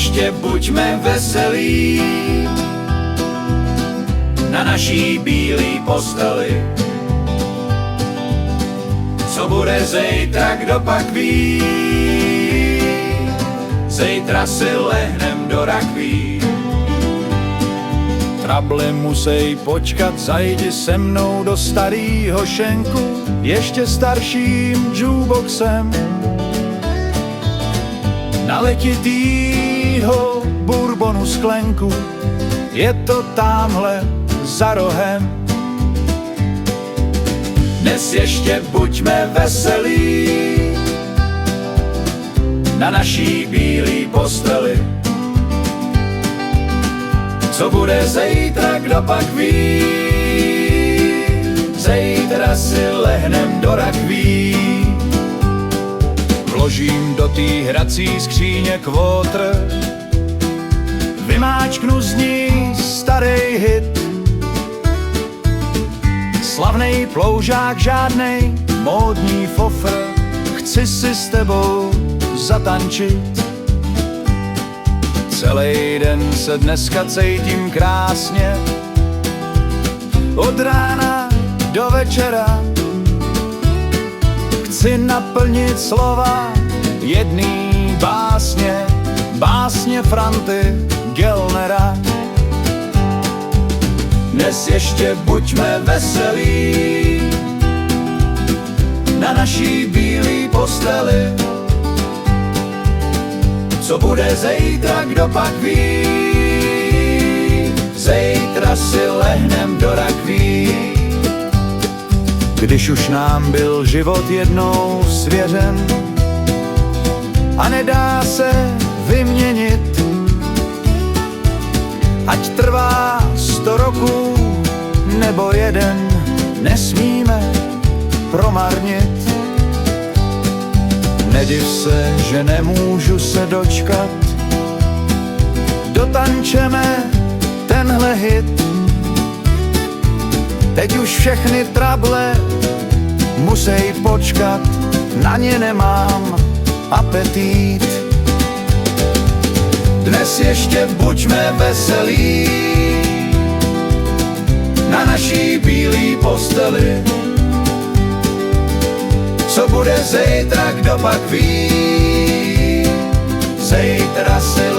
ještě buďme veselí na naší bílý posteli. Co bude zejtra, kdo pak ví? Zejtra si lehnem do rakví. Trable musej počkat, zajdi se mnou do starýho šenku, ještě starším jukeboxem. Na letitýho bourbonu sklenku, je to támhle za rohem. Dnes ještě buďme veselí na naší bílý posteli. Co bude zejtra, kdo pak ví? Zejtra si lehnem do rakví. Vložím do té hrací skříně kvótr, vymáčknu z ní starý hit. Slavnej ploužák, žádnej módní fofr, chci si s tebou zatančit. Celý den se dneska cítím krásně, od rána do večera. Chci naplnit slova jedný básně, básně Franty Gellnera. Dnes ještě buďme veselí na naší bílý posteli. Co bude zejtra, kdo pak ví? Zejtra si lehnem do rakví. Když už nám byl život jednou svěřen a nedá se vyměnit, ať trvá 100 roků nebo jeden, nesmíme promarnit. Nediv se, že nemůžu se dočkat, dotančeme tenhle hit. Teď už všechny trable musej počkat, na ně nemám apetít. Dnes ještě buďme veselí na naší bílý posteli. Co bude zejtra, kdo pak ví? Zejtra si